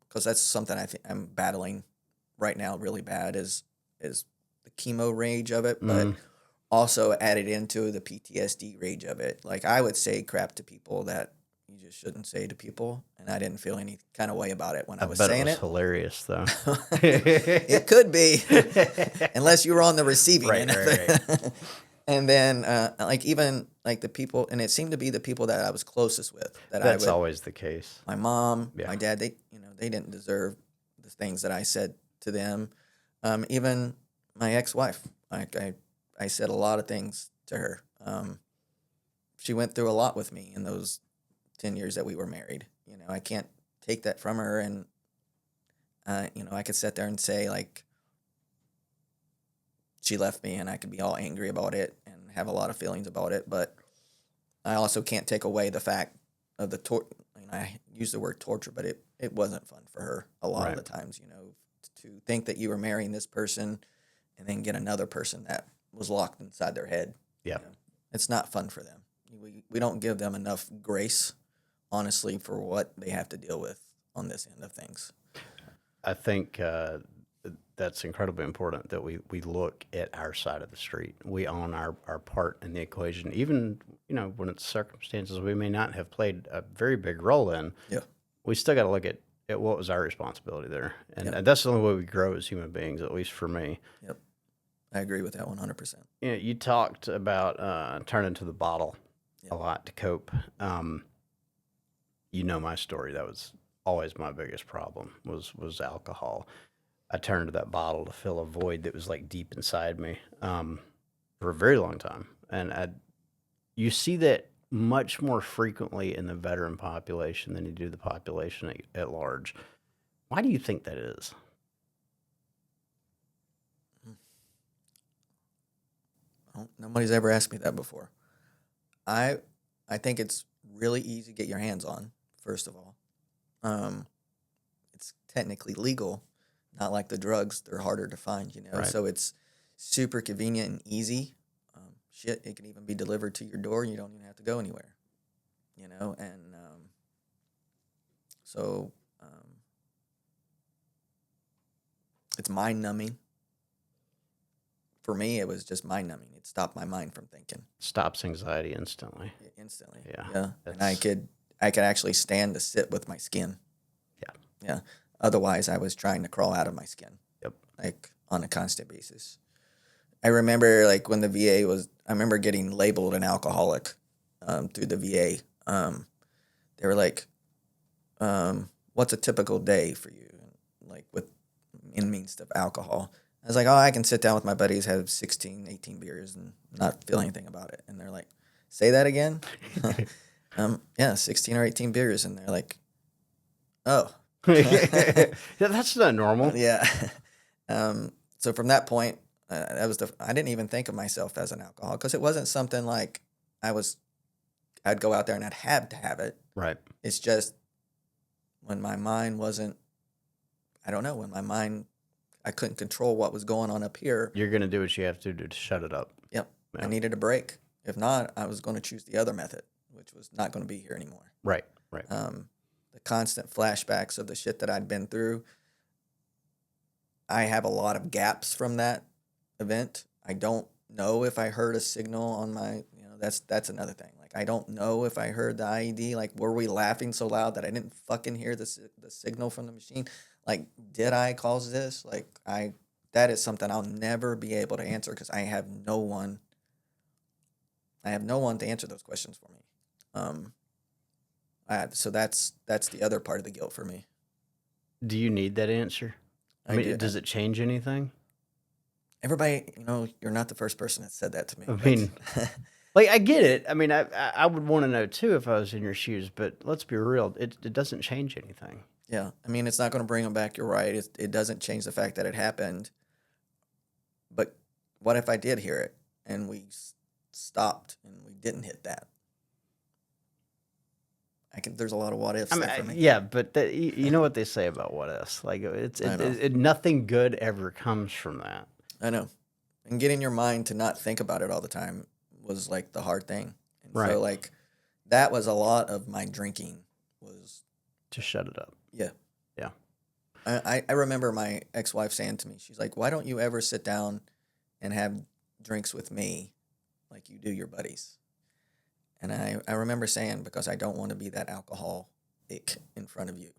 because that's something I think I'm battling right now really bad is the chemo rage of it, but also added into the PTSD rage of it. Like I would say crap to people that you just shouldn't say to people, and I didn't feel any kind of way about it when I was bet saying it was it. hilarious though. It could be, unless you were on the receiving end of it. Right. And then, even the people, and it seemed to be the people that I was closest with. That's always the case. My mom, Yeah. my dad, they didn't deserve the things that I said to them. Even my ex-wife, I said a lot of things to her. She went through a lot with me in those 10 years that we were married. I can't take that from her, and I could sit there and say like, she left me, and I could be all angry about it and have a lot of feelings about it. But I also can't take away the fact of the I use the word torture, but it wasn't fun for her a lot of the times, to think that you were marrying this person and then get another person that was locked inside their head. Yeah. It's not fun for them. We don't give them enough grace, honestly, for what they have to deal with on this end of things. I think that's incredibly important that we look at our side of the street. We own our part in the equation, even when it's circumstances we may not have played a very big role in. Yeah, we still got to look at what was our responsibility there, and that's the only way we grow as human beings, at least for me. Yep, I agree with that 100%. You talked about turning to the bottle a lot to cope. My story. That was always my biggest problem was alcohol. I turned to that bottle to fill a void that was like deep inside me for a very long time. And you see that much more frequently in the veteran population than you do the population at large. Why do you think that is? Nobody's ever asked me that before. I think it's really easy to get your hands on, first of all. It's technically legal. Not like the drugs, they're harder to find, Right. So it's super convenient and easy. It can even be delivered to your door. You don't even have to go anywhere, and it's mind-numbing. For me, it was just mind-numbing. It stopped my mind from thinking. Stops anxiety instantly. Instantly. Yeah. And I could actually stand to sit with my skin. Yeah. Otherwise, I was trying to crawl out of my skin. Yep. Like on a constant basis. I remember when the VA I remember getting labeled an alcoholic through the VA. They were like, what's a typical day for you? In means of alcohol. I was like, I can sit down with my buddies, have 16, 18 beers and not feel anything about it. And they're like, say that again? 16 or 18 beers. And they're like, oh. Yeah, that's not normal. Yeah. So from that point, I didn't even think of myself as an alcoholic because it wasn't something like I'd go out there and I'd have to have it. Right. It's just when my mind wasn't, I couldn't control what was going on up here. You're going to do what you have to do to shut it up. Yep. Yeah. I needed a break. If not, I was going to choose the other method, which was not going to be here anymore. Right. The constant flashbacks of the shit that I'd been through. I have a lot of gaps from that event. I don't know if I heard a signal on my, that's another thing. I don't know if I heard the IED. Were we laughing so loud that I didn't fucking hear the signal from the machine? Did I cause this? That is something I'll never be able to answer because I have no one to answer those questions for me. So that's the other part of the guilt for me. Do you need that answer? I mean, do. Does it change anything? Everybody, you're not the first person that said that to me. I mean, I get it. I mean, I would want to know too if I was in your shoes, but let's be real. It doesn't change anything. Yeah. I mean, it's not going to bring them back. You're right. It doesn't change the fact that it happened. But what if I did hear it and we stopped and we didn't hit that? There's a lot of what ifs there for me. Yeah, but you know what they say about what ifs. Nothing good ever comes from that. I know. and getting your mind to not think about it all the time was like the hard thing. And Right. so like that was a lot of my drinking was Just shut it up. yeah. Yeah. I remember my ex-wife saying to me, she's like, why don't you ever sit down and have drinks with me like you do your buddies? And I remember saying, because I don't want to be that alcoholic in front of you.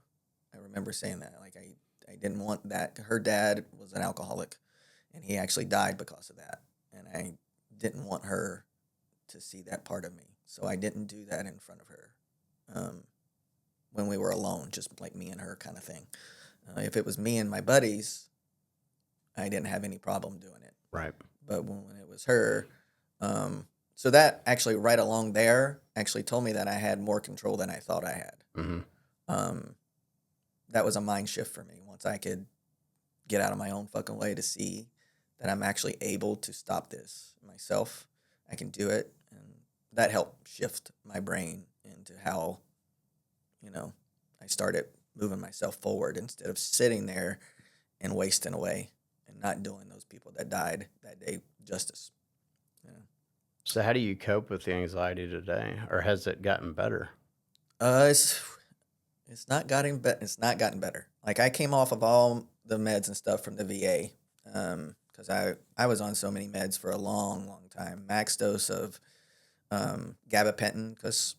I remember saying that. Like I didn't want that. Her dad was an alcoholic and he actually died because of that. And I didn't want her to see that part of me. So I didn't do that in front of her when we were alone, just like me and her kind of thing. If it was me and my buddies, I didn't have any problem doing it. Right. But when it was her, so that actually right along there actually told me that I had more control than I thought I had. Mm-hmm. That was a mind shift for me once I could get out of my own fucking way to see that I'm actually able to stop this myself. I can do it. And that helped shift my brain into how, I started moving myself forward instead of sitting there and wasting away and not doing those people that died that day justice. Yeah. So how do you cope with the anxiety today, or has it gotten better? It's not gotten it's not gotten better. Like I came off of all the meds and stuff from the VA because I was on so many meds for a long time. Max dose of gabapentin because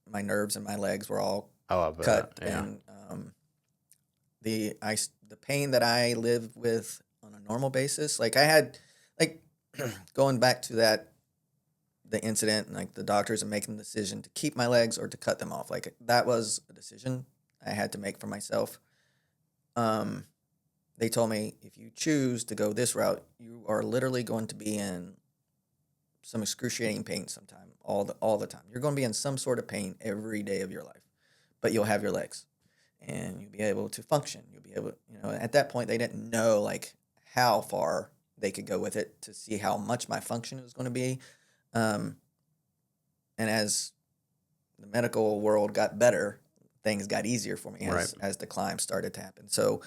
my nerves in my legs were all I bet. cut, Yeah. and the pain that I live with on a normal basis. Like I had, like going back to the incident, and like the doctors are making the decision to keep my legs or to cut them off. Like that was a decision I had to make for myself. They told me if you choose to go this route, you are literally going to be in some excruciating pain sometime, all the time. You're going to be in some sort of pain every day of your life, but you'll have your legs and you'll be able to function. You'll be able, at that point they didn't know like how far they could go with it to see how much my function was going to be. And as the medical world got better, things got easier for me as the climb started to happen. So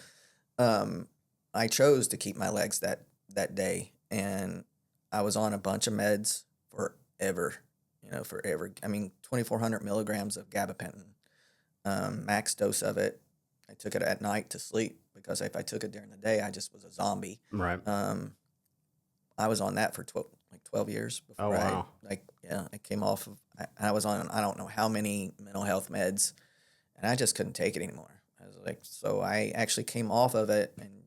I chose to keep my legs that day, and I was on a bunch of meds forever. I mean, 2,400 milligrams of gabapentin, max dose of it. I took it at night to sleep because if I took it during the day, I just was a zombie. Right. I was on that for 12 years before I came off of, I was on, I don't know how many mental health meds, and I just couldn't take it anymore. I was like, so I actually came off of it and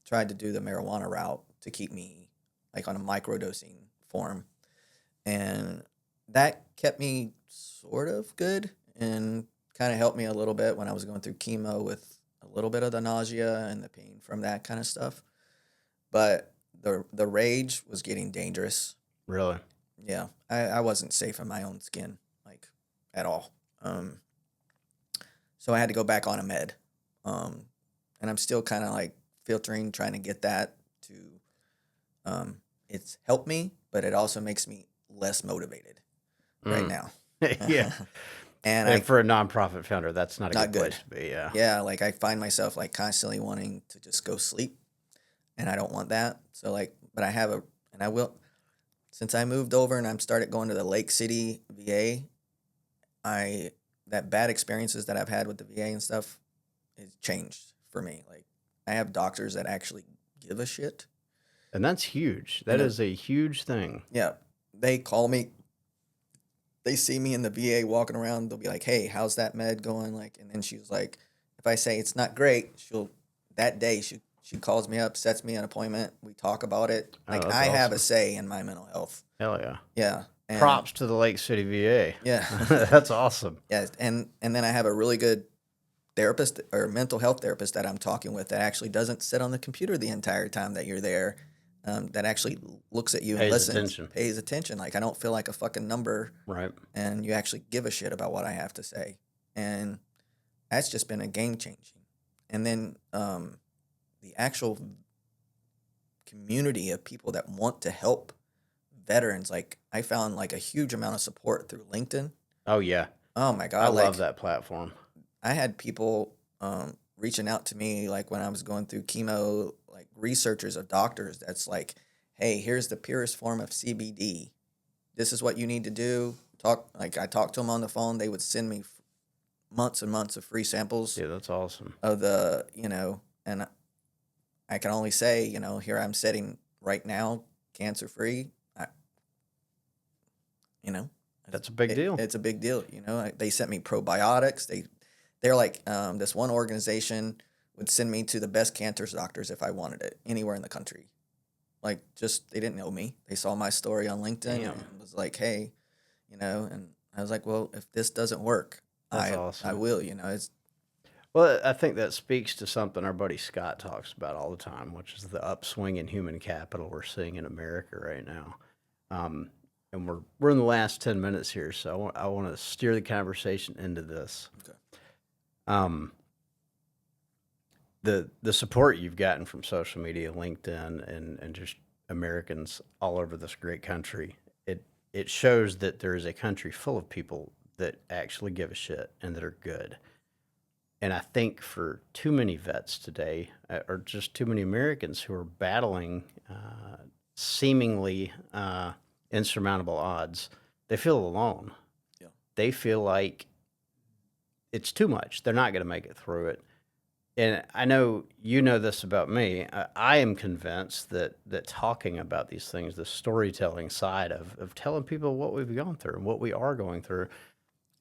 tried to do the marijuana route to keep me like on a microdosing form. And that kept me sort of good and kind of helped me a little bit when I was going through chemo with a little bit of the nausea and the pain from that kind of stuff. But the rage was getting dangerous. Really? Yeah. I wasn't safe in my own skin, like at all. So I had to go back on a med. And I'm still kind of like filtering, trying to get that to, it's helped me, but it also makes me less motivated right now. Yeah. And for a nonprofit founder, that's not a good place to be. Yeah. Yeah. Like I find myself like constantly wanting to just go sleep, and I don't want that. So like, but I will, since I moved over and I'm started going to the Lake City VA, that bad experiences that I've had with the VA and stuff, it's changed for me. Like I have doctors that actually give a shit. And that's huge. That is a huge thing. Yeah. They call me, they see me in the VA walking around, they'll be like, hey, how's that med going? Like, and then she was like, if I say it's not great, that day she calls me up, sets me an appointment, we talk about it. Like I have a say in my mental health. Hell yeah. Yeah. And props to the Lake City VA. Yeah. That's awesome. Yeah. And then I have a really good therapist or mental health therapist that I'm talking with that actually doesn't sit on the computer the entire time that you're there. That actually looks at you and listens, pays attention. Like I don't feel like a fucking number. Right. And you actually give a shit about what I have to say. And that's just been a game changing. And then the actual community of people that want to help veterans, like I found like a huge amount of support through LinkedIn. Oh yeah. Oh my God. I love that platform. I had people reaching out to me like when I was going through chemo, like researchers of doctors that's like, hey, here's the purest form of CBD. This is what you need to do. I talked to them on the phone. They would send me months and months of free samples Yeah, that's awesome. of the, and I can only say, here I'm sitting right now, cancer free. That's a big deal. It's a big deal. They sent me probiotics. They're like, this one organization would send me to the best cancer doctors if I wanted it anywhere in the country. Like, just, they didn't know me. They saw my story on LinkedIn and was like, hey, and I was like, well, if this doesn't work, That's awesome. I will, it's. Well, I think that speaks to something our buddy Scott talks about all the time, which is the upswing in human capital we're seeing in America right now. And we're in the last 10 minutes here, so I want to steer the conversation into this. Okay. The support you've gotten from social media, LinkedIn, and just Americans all over this great country, it shows that there is a country full of people that actually give a shit and that are good. And I think for too many vets today, or just too many Americans who are battling seemingly insurmountable odds, they feel alone. Yeah. They feel like it's too much. They're not going to make it through it. And I know you know this about me. I am convinced that talking about these things, the storytelling side of telling people what we've gone through and what we are going through,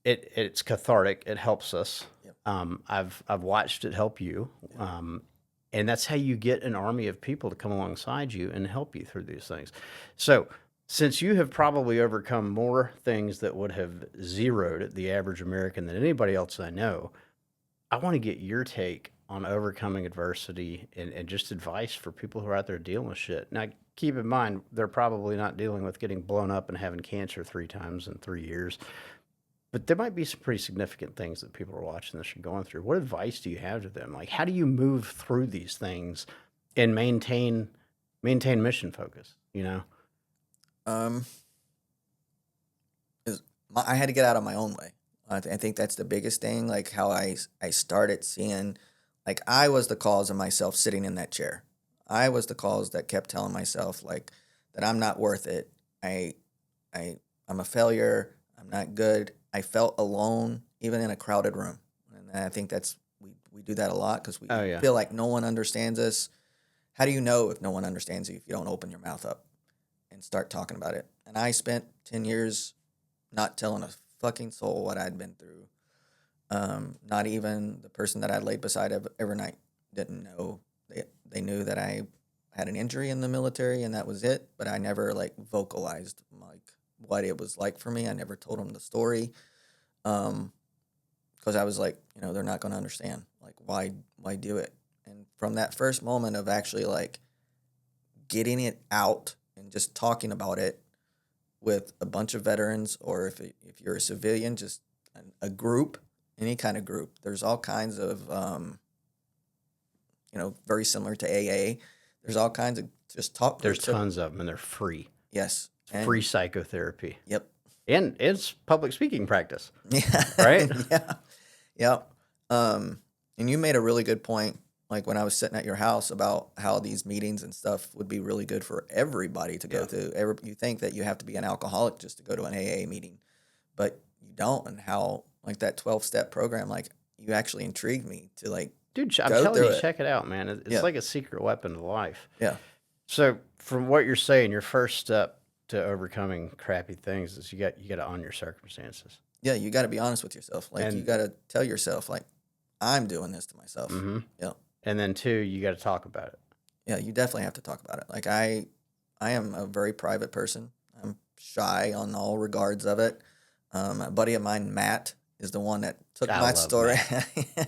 it's cathartic. It helps us. Yep. I've watched it help you, and that's how you get an army of people to come alongside you and help you through these things. So, since you have probably overcome more things that would have zeroed the average American than anybody else I know, I want to get your take on overcoming adversity and just advice for people who are out there dealing with shit. Now, keep in mind, they're probably not dealing with getting blown up and having cancer 3 times in 3 years. But there might be some pretty significant things that people are watching this are going through. What advice do you have to them? Like, how do you move through these things and maintain mission focus? I had to get out of my own way. I think that's the biggest thing. Like how I started seeing, like I was the cause of myself sitting in that chair. I was the cause that kept telling myself like that I'm not worth it. I'm a failure. I'm not good. I felt alone, even in a crowded room. And I think we do that a lot because we feel like no one understands us. How do you know if no one understands you if you don't open your mouth up and start talking about it? And I spent 10 years not telling a fucking soul what I'd been through. Not even the person that I laid beside every night didn't know. They knew that I had an injury in the military and that was it, but I never like vocalized like what it was like for me. I never told them the story. Because I was like, they're not going to understand. Like, why do it? And from that first moment of actually like getting it out and just talking about it with a bunch of veterans, or if you're a civilian, just a group, any kind of group. There's all kinds of, very similar to AA. There's all kinds of just talk There's groups. tons of them, and they're free. Yes. Free psychotherapy. Yep. And it's public speaking practice. Yeah. Right? Yeah. Yep. And you made a really good point, like when I was sitting at your house, about how these meetings and stuff would be really good for everybody to go to. You think that you have to be an alcoholic just to go to an AA meeting, but you don't. And how like that 12-step program, like you actually intrigued me to like, dude, I'm telling you, check it out, man. It's like a secret weapon to life. Yeah. So from what you're saying, your first step to overcoming crappy things is you got to own your circumstances. Yeah, you got to be honest with yourself. Like you got to tell yourself, like, I'm doing this to myself. Mm-hmm. Yeah. And then 2, you got to talk about it. Yeah, you definitely have to talk about it. Like I am a very private person. I'm shy on all regards of it. A buddy of mine, Matt, is the one that took my story.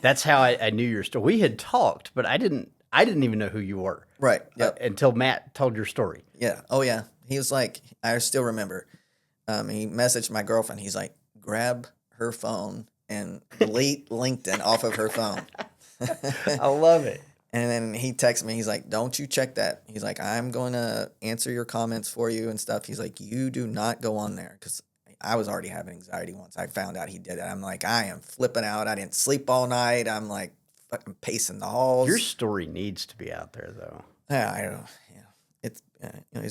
That's how I knew your story. We had talked, but I didn't even know who you were. Right. Yep. Until Matt told your story. Yeah. Oh yeah. He was like, I still remember. He messaged my girlfriend. He's like, grab her phone and delete LinkedIn off of her phone. I love it. And then he texted me. He's like, don't you check that. He's like, I'm going to answer your comments for you and stuff. He's like, you do not go on there. Because I was already having anxiety once I found out he did it. I'm like, I am flipping out. I didn't sleep all night. I'm like fucking pacing the halls. Your story needs to be out there, though. Yeah, I don't know. Yeah. Yeah, you know,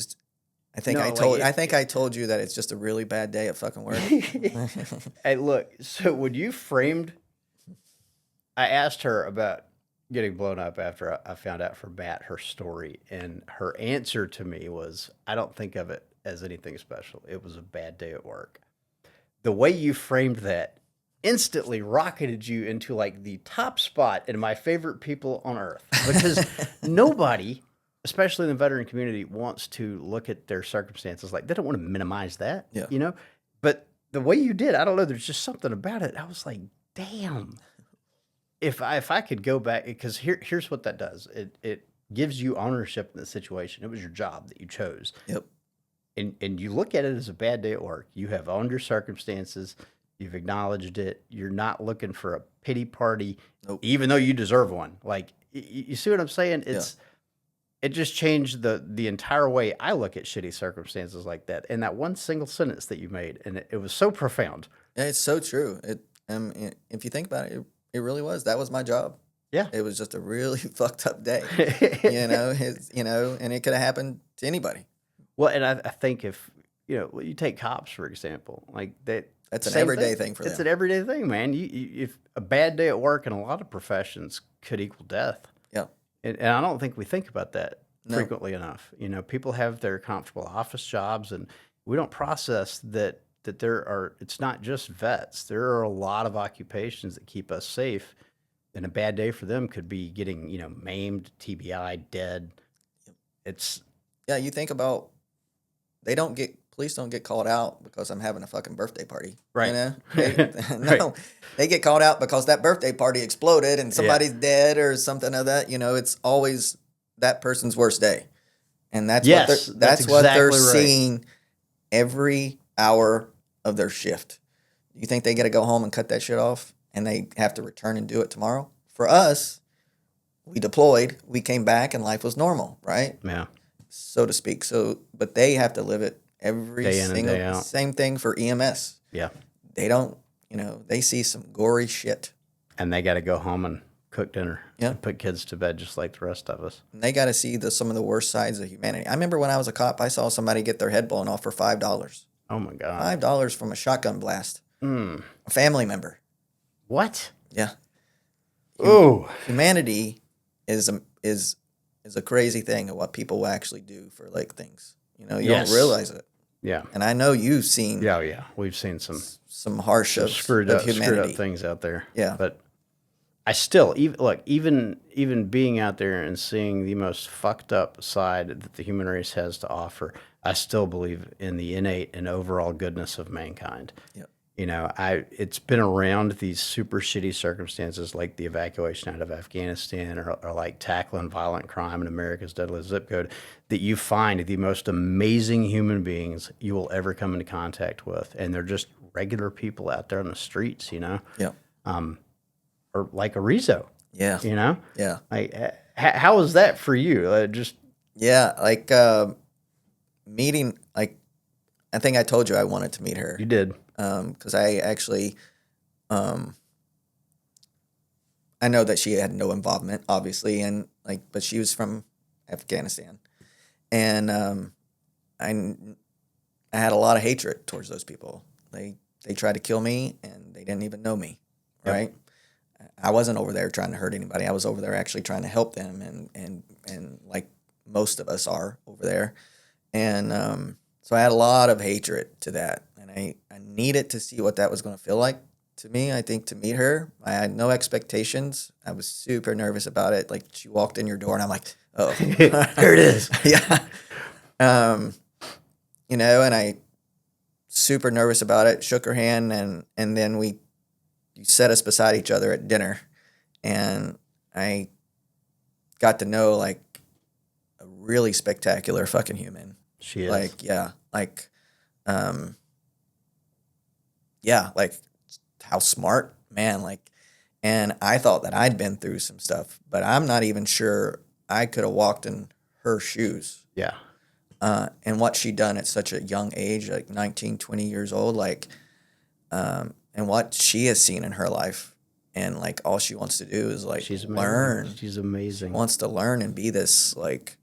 I think I told you that it's just a really bad day at fucking work. Hey, look. So when you framed, I asked her about getting blown up after I found out from Matt her story, and her answer to me was, "I don't think of it as anything special. It was a bad day at work." The way you framed that instantly rocketed you into like the top spot in my favorite people on earth, because nobody, especially in the veteran community, wants to look at their circumstances like they don't want to minimize that, Yeah. you know? But the way you did, I don't know, there's just something about it. I was like, damn. If I could go back, because here's what that does. It gives you ownership in the situation. It was your job that you chose. Yep. And you look at it as a bad day at work. You have owned your circumstances. You've acknowledged it. You're not looking for a pity party, Nope. even though you deserve one. Like, you see what I'm saying? It just changed the entire way I look at shitty circumstances like that. And that one single sentence that you made, and it was so profound. Yeah, it's so true. If you think about it, it really was. That was my job. Yeah. It was just a really fucked up day. And it could have happened to anybody. Well, and I think if, you take cops, for example, like that. That's an everyday thing for them. It's an everyday thing, man. If a bad day at work in a lot of professions could equal death. Yeah. And I don't think we think about that No. frequently enough. People have their comfortable office jobs, and we don't process that it's not just vets. There are a lot of occupations that keep us safe, and a bad day for them could be getting, maimed, TBI, dead. Yeah, you think about, police don't get called out because I'm having a fucking birthday party. Right. No, they get called out because that birthday party exploded and somebody's dead or something of that. It's always that person's worst day. And that's what they're seeing every hour of their shift. You think they got to go home and cut that shit off and they have to return and do it tomorrow? For us, we deployed, we came back, and life was normal, right? Yeah. So to speak. But they have to live it every day in and day single, out. same thing for EMS. Yeah. They don't, they see some gory shit. And they got to go home and cook dinner. Yeah. And put kids to bed just like the rest of us. And they got to see some of the worst sides of humanity. I remember when I was a cop, I saw somebody get their head blown off for $5. Oh my God. $5 from a shotgun blast. Mm. A family member. What? Yeah. Oh. Humanity is a crazy thing of what people will actually do for like things. You don't realize it. Yeah. And I know you've seen. Yeah. We've seen some harsh screwed up things out there. Yeah. But I still even being out there and seeing the most fucked up side that the human race has to offer, I still believe in the innate and overall goodness of mankind. Yep. It's been around these super shitty circumstances like the evacuation out of Afghanistan or like tackling violent crime in America's deadliest zip code that you find the most amazing human beings you will ever come into contact with. And they're just regular people out there on the streets, Yeah. Or like a Rizzo. Yeah. Yeah. Like, how was that for you? Yeah. Like, meeting, like, I think I told you I wanted to meet her. You did. Because I actually, I know that she had no involvement, obviously, but she was from Afghanistan, and I had a lot of hatred towards those people. They tried to kill me, and they didn't even know me, right? Yep. I wasn't over there trying to hurt anybody. I was over there actually trying to help them, and like most of us are over there, and so I had a lot of hatred to that. I needed to see what that was going to feel like to me. I think to meet her, I had no expectations. I was super nervous about it. Like she walked in your door and I'm like, oh, there it is. Yeah. And I super nervous about it, shook her hand and then you set us beside each other at dinner and I got to know like a really spectacular fucking human. She is. Like, yeah. Yeah, like how smart, man. Like, and I thought that I'd been through some stuff, but I'm not even sure I could have walked in her shoes. Yeah. And what she'd done at such a young age, like 19, 20 years old, like, and what she has seen in her life. And like, all she wants to do is like learn. She's amazing. She wants to learn and be this like,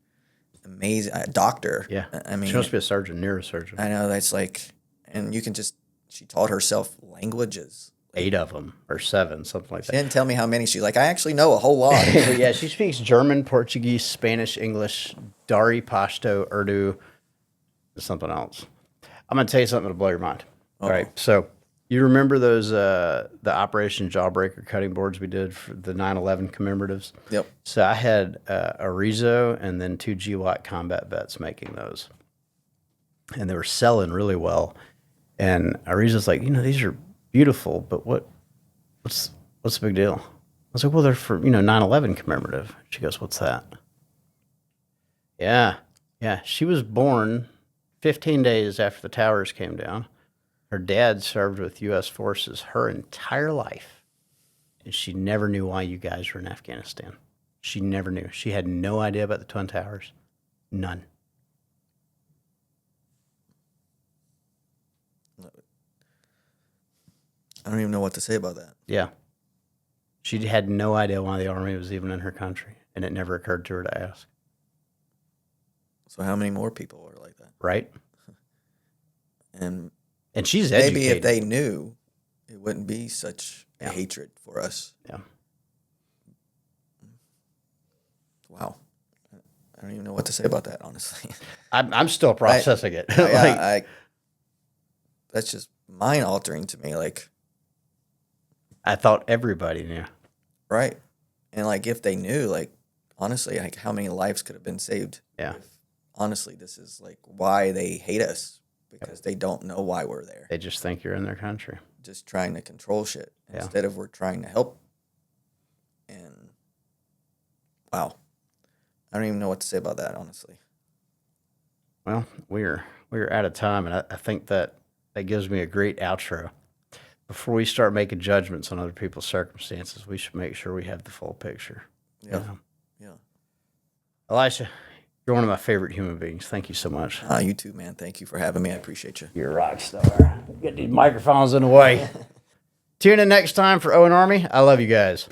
amazing. A doctor. Yeah. I mean, She must be a surgeon, neurosurgeon. I know that's like, and she taught herself languages. 8 of them or 7, something like She that. didn't tell me how many. She's like, I actually know a whole lot. Yeah, she speaks German, Portuguese, Spanish, English, Dari, Pashto, Urdu, and something else. I'm going to tell you something that'll blow your mind. All right. So you remember those, the Operation Jawbreaker cutting boards we did for the 9/11 commemoratives? Yep. So I had a Rezo and then 2 GWAT combat vets making those. And they were selling really well. And Ariza's like, these are beautiful, but what's the big deal? I was like, well, they're for 9/11 commemorative. She goes, what's that? Yeah, she was born 15 days after the towers came down. Her dad served with U.S. forces her entire life, and she never knew why you guys were in Afghanistan. She never knew. She had no idea about the Twin Towers. None. I don't even know what to say about that. Yeah. She had no idea why the Army was even in her country, and it never occurred to her to ask. So how many more people are like that? Right? And she's educated. maybe if they knew, it wouldn't be such a hatred for us. Yeah. Wow. I don't even know what to say about that, honestly. I'm still processing it. That's just mind altering to me. Like, I thought everybody knew. right. And like, if they knew, like, honestly, like how many lives could have been saved? Yeah. Honestly, this is like why they hate us, because they don't know why we're there. They just think you're in their country. Just trying to control shit instead of we're trying to help. And wow. I don't even know what to say about that, honestly. Well, we're out of time, and I think that gives me a great outro. Before we start making judgments on other people's circumstances, we should make sure we have the full picture. Yeah. Yeah. Elisha, you're one of my favorite human beings. Thank you so much. You too, man. Thank you for having me. I appreciate you. You're a rock star. Get these microphones in the way. Tune in next time for Owen Army. I love you guys.